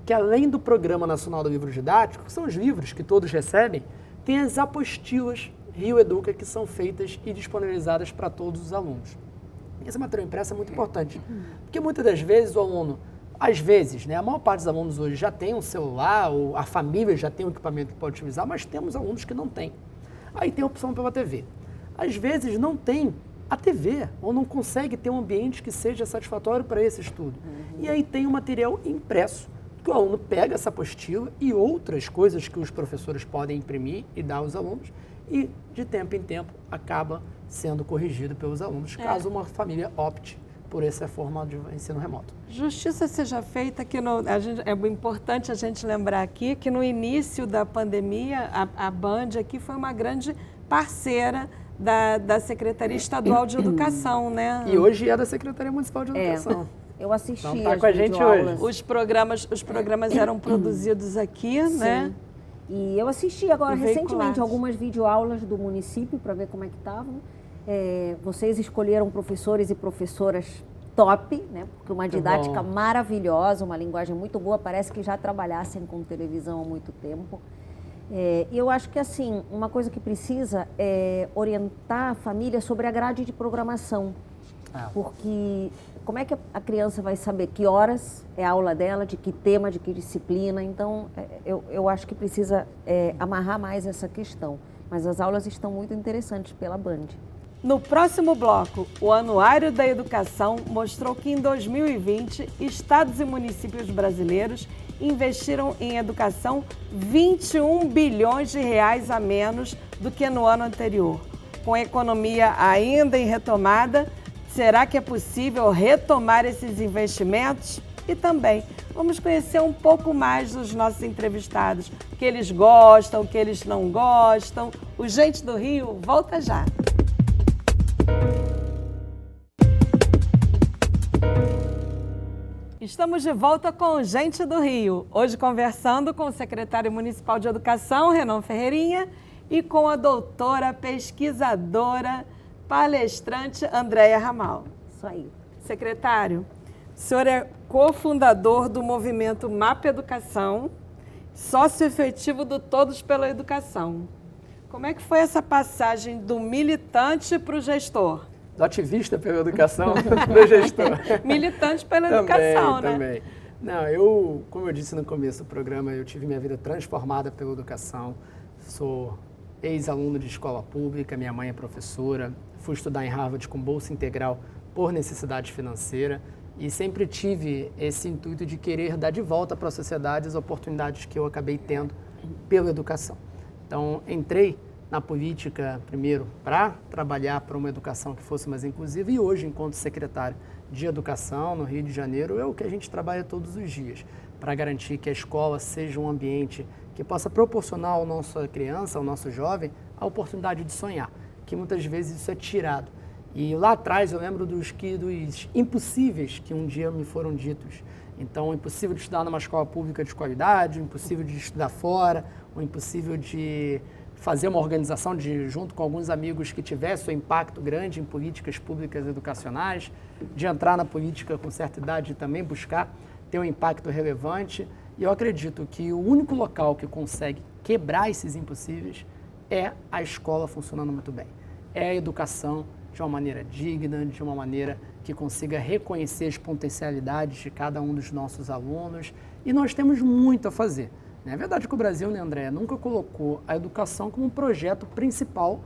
que além do Programa Nacional do Livro Didático, que são os livros que todos recebem, tem as apostilas Rio Educa, que são feitas e disponibilizadas para todos os alunos. Esse material impresso é muito importante, porque muitas das vezes o aluno, às vezes, né, a maior parte dos alunos hoje já tem um celular, ou a família já tem um equipamento que pode utilizar, mas temos alunos que não têm. Aí tem a opção pela TV. Às vezes não tem a TV, ou não consegue ter um ambiente que seja satisfatório para esse estudo. E aí tem o material impresso, que o aluno pega essa apostila e outras coisas que os professores podem imprimir e dar aos alunos, e de tempo em tempo acaba sendo corrigido pelos alunos, caso uma família opte por essa forma de ensino remoto. Justiça seja feita, que é importante a gente lembrar aqui que no início da pandemia, a Band aqui foi uma grande parceira da Secretaria Estadual de Educação, né? E hoje é da Secretaria Municipal de Educação. Eu assisti então, tá com a gente hoje. Os programas eram produzidos aqui, Sim. né? E eu assisti agora recentemente veiculados. algumas videoaulas do município para ver como é que estavam. Vocês escolheram professores e professoras top, né? Porque uma didática maravilhosa, uma linguagem muito boa, parece que já trabalhassem com televisão há muito tempo. Eu acho que, assim, uma coisa que precisa é orientar a família sobre a grade de programação. Porque como é que a criança vai saber que horas é a aula dela, de que tema, de que disciplina? Então, eu acho que precisa amarrar mais essa questão. Mas as aulas estão muito interessantes pela Band. No próximo bloco, o Anuário da Educação mostrou que em 2020, estados e municípios brasileiros investiram em educação 21 bilhões de reais a menos do que no ano anterior. Com a economia ainda em retomada, será que é possível retomar esses investimentos? E também vamos conhecer um pouco mais dos nossos entrevistados, o que eles gostam, o que eles não gostam. O Gente do Rio volta já. Estamos de volta com Gente do Rio, hoje conversando com o secretário municipal de Educação, Renan Ferreirinha, e com a doutora, pesquisadora, palestrante, Andréia Ramal. Isso aí. Secretário, o senhor é cofundador do movimento Mapa Educação, sócio efetivo do Todos pela Educação. Como é que foi essa passagem do militante para o gestor? Do ativista pela educação para gestor. Militante pela educação, né? Também. Não, como eu disse no começo do programa, eu tive minha vida transformada pela educação. Sou ex-aluno de escola pública, minha mãe é professora, fui estudar em Harvard com bolsa integral por necessidade financeira e sempre tive esse intuito de querer dar de volta para a sociedade as oportunidades que eu acabei tendo pela educação. Então, entrei na política, primeiro, para trabalhar para uma educação que fosse mais inclusiva e hoje, enquanto secretário de Educação no Rio de Janeiro, é o que a gente trabalha todos os dias, para garantir que a escola seja um ambiente que possa proporcionar ao nossa criança, ao nosso jovem, a oportunidade de sonhar, que muitas vezes isso é tirado. E lá atrás eu lembro dos impossíveis que um dia me foram ditos. Então, o impossível de estudar numa escola pública de qualidade, o impossível de estudar fora, o impossível de fazer uma organização junto com alguns amigos que tivesse um impacto grande em políticas públicas educacionais, de entrar na política com certa idade e também buscar ter um impacto relevante. E eu acredito que o único local que consegue quebrar esses impossíveis é a escola funcionando muito bem. É a educação de uma maneira digna, de uma maneira que consiga reconhecer as potencialidades de cada um dos nossos alunos. E nós temos muito a fazer. É verdade que o Brasil, né, Andréia, nunca colocou a educação como um projeto principal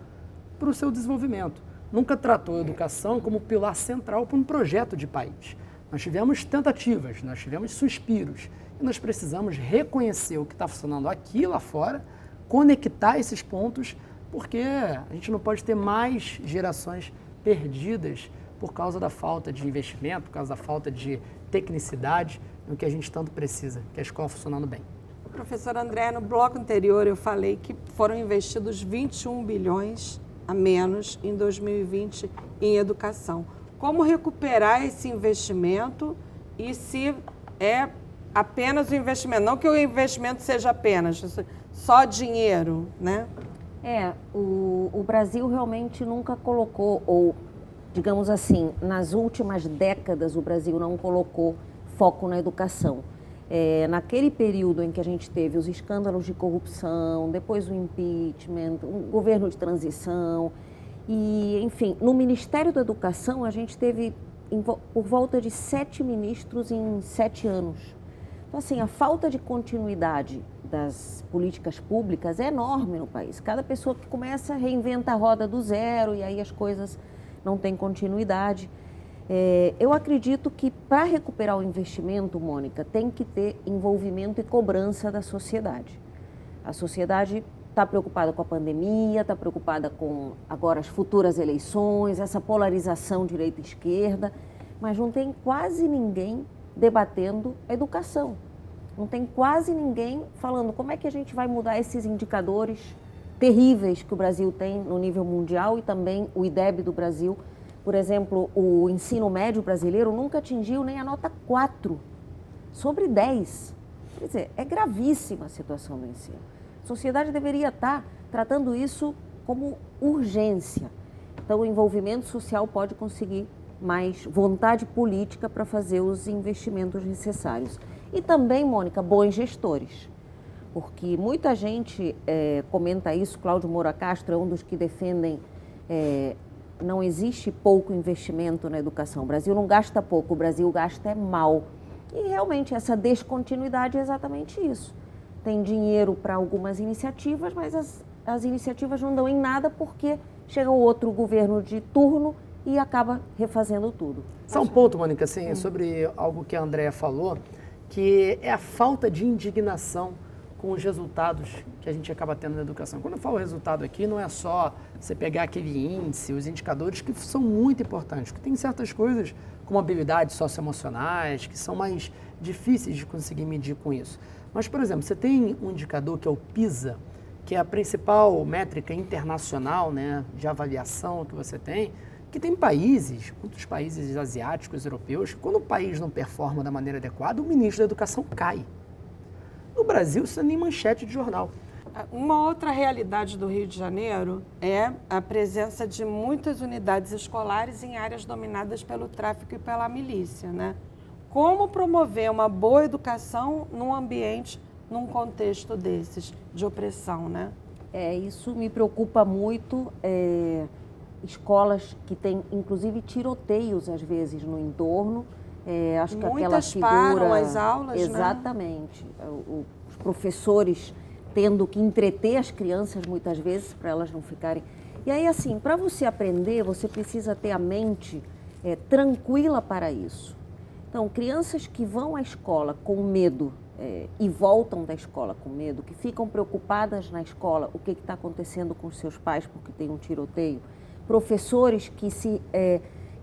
para o seu desenvolvimento. Nunca tratou a educação como pilar central para um projeto de país. Nós tivemos tentativas, nós tivemos suspiros. E nós precisamos reconhecer o que está funcionando aqui e lá fora, conectar esses pontos, porque a gente não pode ter mais gerações perdidas por causa da falta de investimento, por causa da falta de tecnicidade, no que a gente tanto precisa, que é a escola funcionando bem. Professor André, no bloco anterior eu falei que foram investidos 21 bilhões a menos em 2020 em educação. Como recuperar esse investimento e se é apenas o investimento, não que o investimento seja apenas só dinheiro, né? O Brasil realmente nunca colocou, ou digamos assim, nas últimas décadas o Brasil não colocou foco na educação. Naquele período em que a gente teve os escândalos de corrupção, depois o impeachment, o governo de transição, e, enfim, no Ministério da Educação a gente teve por volta de 7 ministros em 7 anos. Então, assim, a falta de continuidade das políticas públicas é enorme no país. Cada pessoa que começa reinventa a roda do zero e aí as coisas não têm continuidade. Eu acredito que para recuperar o investimento, Mônica, tem que ter envolvimento e cobrança da sociedade. A sociedade está preocupada com a pandemia, está preocupada com agora as futuras eleições, essa polarização direita e esquerda, mas não tem quase ninguém debatendo a educação. Não tem quase ninguém falando como é que a gente vai mudar esses indicadores terríveis que o Brasil tem no nível mundial e também o IDEB do Brasil. Por exemplo, o ensino médio brasileiro nunca atingiu nem a nota 4 sobre 10. Quer dizer, é gravíssima a situação do ensino. A sociedade deveria estar tratando isso como urgência. Então, o envolvimento social pode conseguir mais vontade política para fazer os investimentos necessários. E também, Mônica, bons gestores. Porque muita gente comenta isso, Cláudio Moura Castro é um dos que defendem não existe pouco investimento na educação. O Brasil não gasta pouco, o Brasil gasta mal. E realmente essa descontinuidade é exatamente isso. Tem dinheiro para algumas iniciativas, mas as iniciativas não dão em nada porque chega o outro governo de turno e acaba refazendo tudo. Só um ponto, Mônica, assim, sobre algo que a Andréa falou, que é a falta de indignação com os resultados que a gente acaba tendo na educação. Quando eu falo resultado aqui, não é só você pegar aquele índice, os indicadores que são muito importantes, que tem certas coisas como habilidades socioemocionais, que são mais difíceis de conseguir medir com isso. Mas, por exemplo, você tem um indicador que é o PISA, que é a principal métrica internacional, né, de avaliação que você tem, que tem países, muitos países asiáticos, europeus, que quando o país não performa da maneira adequada, o ministro da Educação cai. No Brasil, isso não é nem manchete de jornal. Uma outra realidade do Rio de Janeiro é a presença de muitas unidades escolares em áreas dominadas pelo tráfico e pela milícia, né? Como promover uma boa educação num ambiente, num contexto desses, de opressão, né? Isso me preocupa muito. Escolas que têm, inclusive, tiroteios, às vezes, no entorno. Acho que aquela figura... param as aulas, exatamente. Né? Os professores tendo que entreter as crianças, muitas vezes, para elas não ficarem... E aí, assim, para você aprender, você precisa ter a mente tranquila para isso. Então, crianças que vão à escola com medo e voltam da escola com medo, que ficam preocupadas na escola, o que está acontecendo com os seus pais porque tem um tiroteio, professores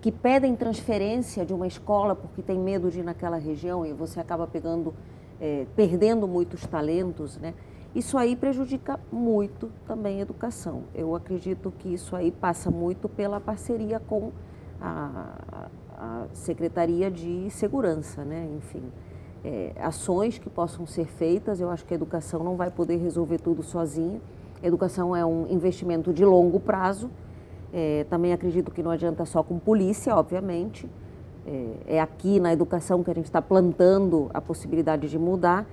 que pedem transferência de uma escola porque tem medo de ir naquela região e você acaba perdendo muitos talentos, né? Isso aí prejudica muito também a educação. Eu acredito que isso aí passa muito pela parceria com a Secretaria de Segurança, né? Enfim, ações que possam ser feitas. Eu acho que a educação não vai poder resolver tudo sozinha. A educação é um investimento de longo prazo. Também acredito que não adianta só com polícia, obviamente. É aqui na educação que a gente está plantando a possibilidade de mudar.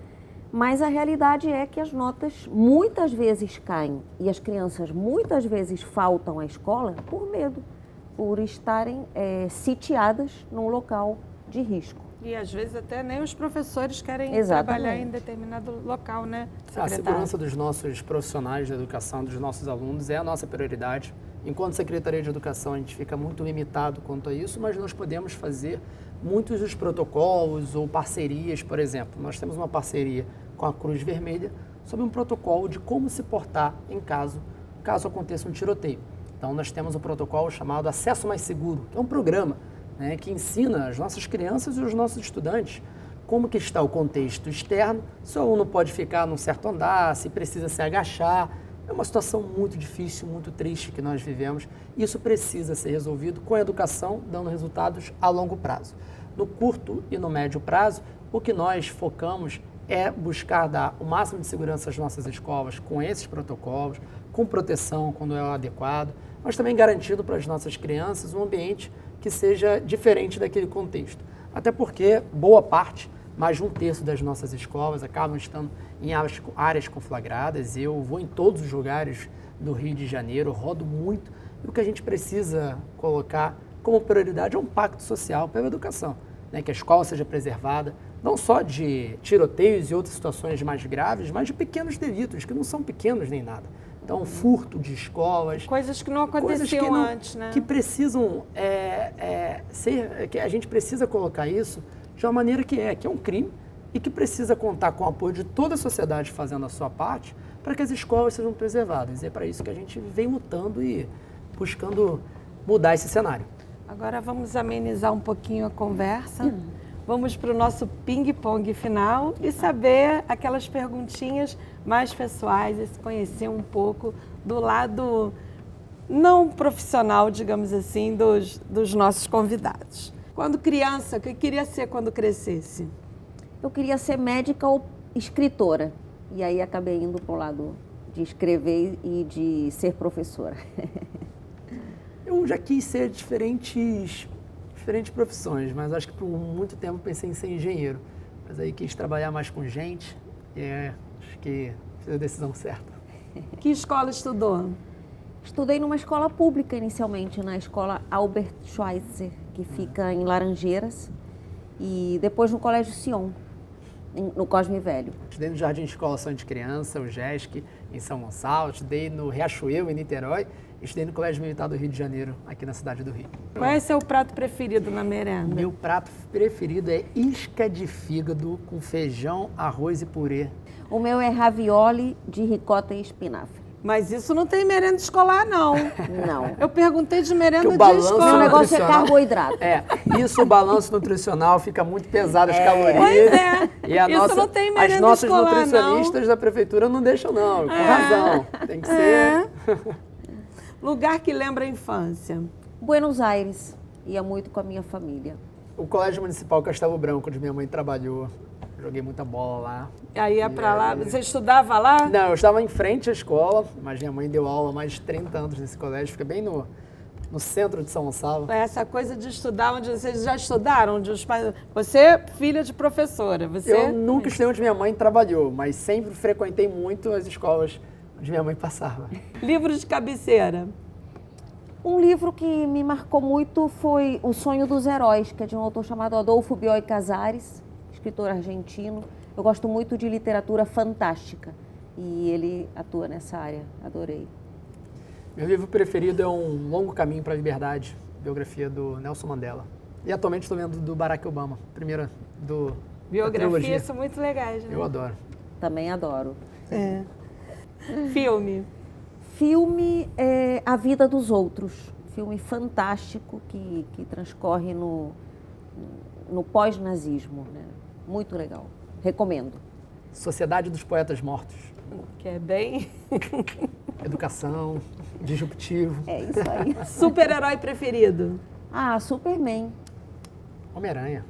Mas a realidade é que as notas muitas vezes caem e as crianças muitas vezes faltam à escola por medo, por estarem sitiadas num local de risco. E às vezes até nem os professores querem Exatamente. trabalhar em determinado local, né, secretário? A segurança dos nossos profissionais de educação, dos nossos alunos, é a nossa prioridade. Enquanto Secretaria de Educação, a gente fica muito limitado quanto a isso, mas nós podemos fazer muitos dos protocolos ou parcerias, por exemplo. Nós temos uma parceria com a Cruz Vermelha sobre um protocolo de como se portar em caso aconteça um tiroteio. Então, nós temos um protocolo chamado Acesso Mais Seguro, que é um programa, né, que ensina as nossas crianças e os nossos estudantes como que está o contexto externo, se o aluno pode ficar num certo andar, se precisa se agachar. É uma situação muito difícil, muito triste que nós vivemos. Isso precisa ser resolvido com a educação, dando resultados a longo prazo. No curto e no médio prazo, o que nós focamos é buscar dar o máximo de segurança às nossas escolas com esses protocolos, com proteção quando é adequado, mas também garantindo para as nossas crianças um ambiente que seja diferente daquele contexto. Até porque boa parte, mais de 1/3 das nossas escolas acabam estando em áreas conflagradas. Eu vou em todos os lugares do Rio de Janeiro, rodo muito, e o que a gente precisa colocar como prioridade é um pacto social pela educação, né? Que a escola seja preservada, não só de tiroteios e outras situações mais graves, mas de pequenos delitos, que não são pequenos nem nada. Então, furto de escolas. Coisas que não aconteciam antes, né? Que precisam que a gente precisa colocar isso de uma maneira que é um crime e que precisa contar com o apoio de toda a sociedade fazendo a sua parte para que as escolas sejam preservadas. E é para isso que a gente vem lutando e buscando mudar esse cenário. Agora vamos amenizar um pouquinho a conversa. Vamos para o nosso ping-pong final e saber aquelas perguntinhas mais pessoais e se conhecer um pouco do lado não profissional, digamos assim, dos nossos convidados. Quando criança, o que queria ser quando crescesse? Eu queria ser médica ou escritora. E aí acabei indo para o lado de escrever e de ser professora. Eu já quis ser diferentes profissões, mas acho que por muito tempo pensei em ser engenheiro. Mas aí quis trabalhar mais com gente e acho que fiz a decisão certa. Que escola estudou? Estudei numa escola pública inicialmente, na escola Albert Schweitzer, que fica em Laranjeiras, e depois no Colégio Sion, no Cosme Velho. Estudei no Jardim Escola Sonho de Criança, o GESC, em São Gonçalo, estudei no Riachuelo, em Niterói, e estudei no Colégio Militar do Rio de Janeiro, aqui na cidade do Rio. Qual é seu prato preferido na merenda? Meu prato preferido é isca de fígado com feijão, arroz e purê. O meu é ravioli de ricota e espinafre. Mas isso não tem merenda escolar, não. Não. Eu perguntei de merenda Que o de balanço O escola. negócio é nutricional. carboidrato. Isso o balanço nutricional fica muito pesado as calorias. Pois é. E a Isso não tem merenda as nossas escolar, nutricionistas da prefeitura não deixam, não. Com razão. Tem que ser. Lugar que lembra a infância. Buenos Aires. Ia muito com a minha família. O Colégio Municipal Castelo Branco, onde minha mãe trabalhou. Joguei muita bola lá. Aí ia pra lá. Você estudava lá? Não, eu estava em frente à escola, mas minha mãe deu aula há mais de 30 anos nesse colégio. Fica bem no centro de São Gonçalo. Essa coisa de estudar onde vocês já estudaram, onde os pais... Você é filha de professora, você... Eu nunca estudei onde minha mãe trabalhou, mas sempre frequentei muito as escolas onde minha mãe passava. Livro de cabeceira. Um livro que me marcou muito foi O Sonho dos Heróis, que é de um autor chamado Adolfo Bioy Casares, escritor argentino. Eu gosto muito de literatura fantástica e ele atua nessa área. Adorei. Meu livro preferido é Um Longo Caminho para a Liberdade, biografia do Nelson Mandela. E atualmente estou lendo do Barack Obama, primeira da trilogia. Biografias são muito legais, né? Eu adoro. Também adoro. Filme. Filme é A Vida dos Outros. Filme fantástico que transcorre no pós-nazismo, né? Muito legal. Recomendo. Sociedade dos Poetas Mortos. Que é bem... Educação, disruptivo. É isso aí. Super-herói preferido. Ah, Superman. Homem-Aranha.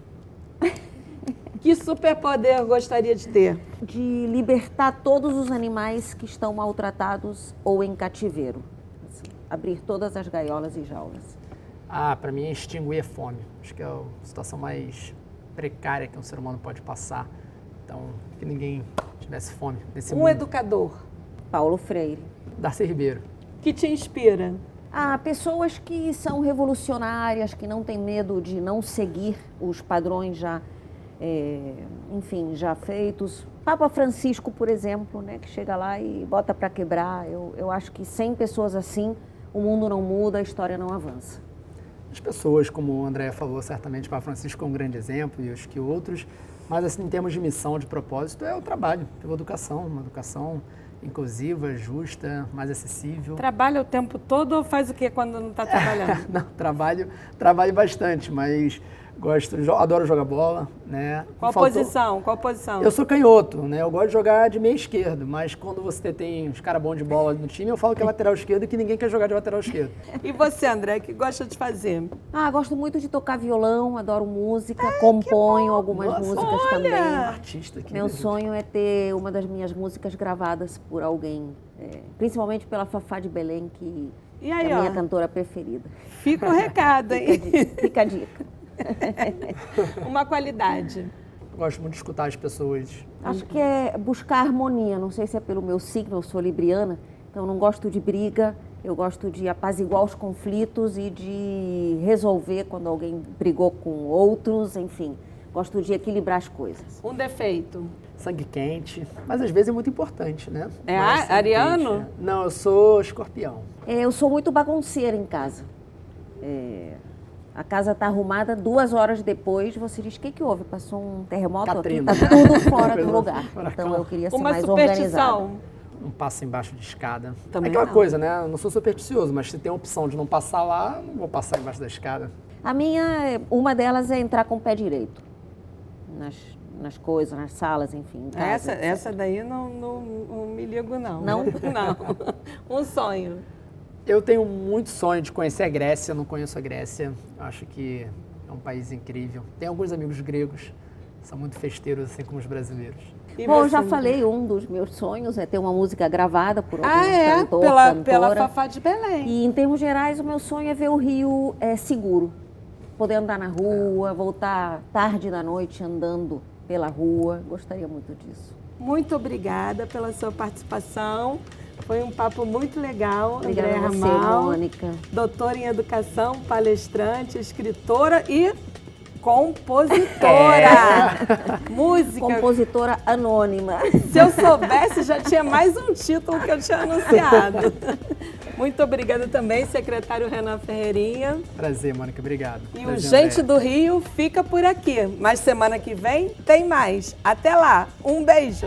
Que superpoder gostaria de ter? De libertar todos os animais que estão maltratados ou em cativeiro. Assim, abrir todas as gaiolas e jaulas. Para mim é extinguir a fome. Acho que é a situação mais precária que um ser humano pode passar. Então, que ninguém tivesse fome nesse mundo. Um educador. Paulo Freire. Darcy Ribeiro. Que te inspira? Pessoas que são revolucionárias, que não têm medo de não seguir os padrões já feitos. Papa Francisco, por exemplo, né, que chega lá e bota para quebrar. Eu acho que sem pessoas assim, o mundo não muda, a história não avança. As pessoas, como o André falou, certamente Papa Francisco é um grande exemplo e acho que outros, mas assim, em termos de missão, de propósito, é o trabalho pela educação, uma educação inclusiva, justa, mais acessível. Trabalha o tempo todo ou faz o que quando não está trabalhando? Não, trabalho bastante, mas adoro jogar bola, né? Qual posição? Eu sou canhoto, né? Eu gosto de jogar de meio esquerdo, mas quando você tem uns caras bons de bola no time, eu falo que é lateral esquerdo e que ninguém quer jogar de lateral esquerdo. E você, André, que gosta de fazer? Gosto muito de tocar violão, adoro música, componho algumas músicas também. Artista aqui. Meu sonho é ter uma das minhas músicas gravadas por alguém, principalmente pela Fafá de Belém, que E aí, é a minha ó, cantora preferida. fica o recado, hein? Fica a dica. Uma qualidade. Gosto muito de escutar as pessoas. Acho que é buscar harmonia. Não sei se é pelo meu signo, eu sou libriana, então não gosto de briga. Eu gosto de apaziguar os conflitos e de resolver quando alguém brigou com outros, enfim. Gosto de equilibrar as coisas. Um defeito. Sangue quente, mas às vezes é muito importante, né? É Mas sangue ariano? quente, Não, eu sou escorpião. Eu sou muito bagunceira em casa. A casa está arrumada, 2 horas depois você diz, o que houve? Passou um terremoto Katrina. aqui? Está tudo fora do lugar. Furacão. Então eu queria ser Uma mais organizada. superstição. Não passo embaixo de escada. Também Aquela não. coisa, né? Eu não sou supersticioso, mas se tem a opção de não passar lá, não vou passar embaixo da escada. Uma delas é entrar com o pé direito nas coisas, nas salas, enfim. Em casa, Essa daí não me ligo, não. Não? Não. Um sonho. Eu tenho muito sonho de conhecer a Grécia, eu não conheço a Grécia. Eu acho que é um país incrível. Tenho alguns amigos gregos, são muito festeiros, assim como os brasileiros. E Bom, você, já falei, um dos meus sonhos é ter uma música gravada por algum cantor, pela cantora. Fafá de Belém. E em termos gerais, o meu sonho é ver o Rio seguro. Poder andar na rua, voltar tarde da noite andando pela rua. Gostaria muito disso. Muito obrigada pela sua participação. Foi um papo muito legal. Obrigada Andréa a você, Ramal, Mônica. doutora em educação, palestrante, escritora e compositora. Música. Compositora anônima. Se eu soubesse, já tinha mais um título que eu tinha anunciado. Muito obrigada também, secretário Renan Ferreirinha. Prazer, Mônica, obrigado. E Prazer, o Gente Andréa. do Rio fica por aqui. Mas semana que vem tem mais. Até lá. Um beijo.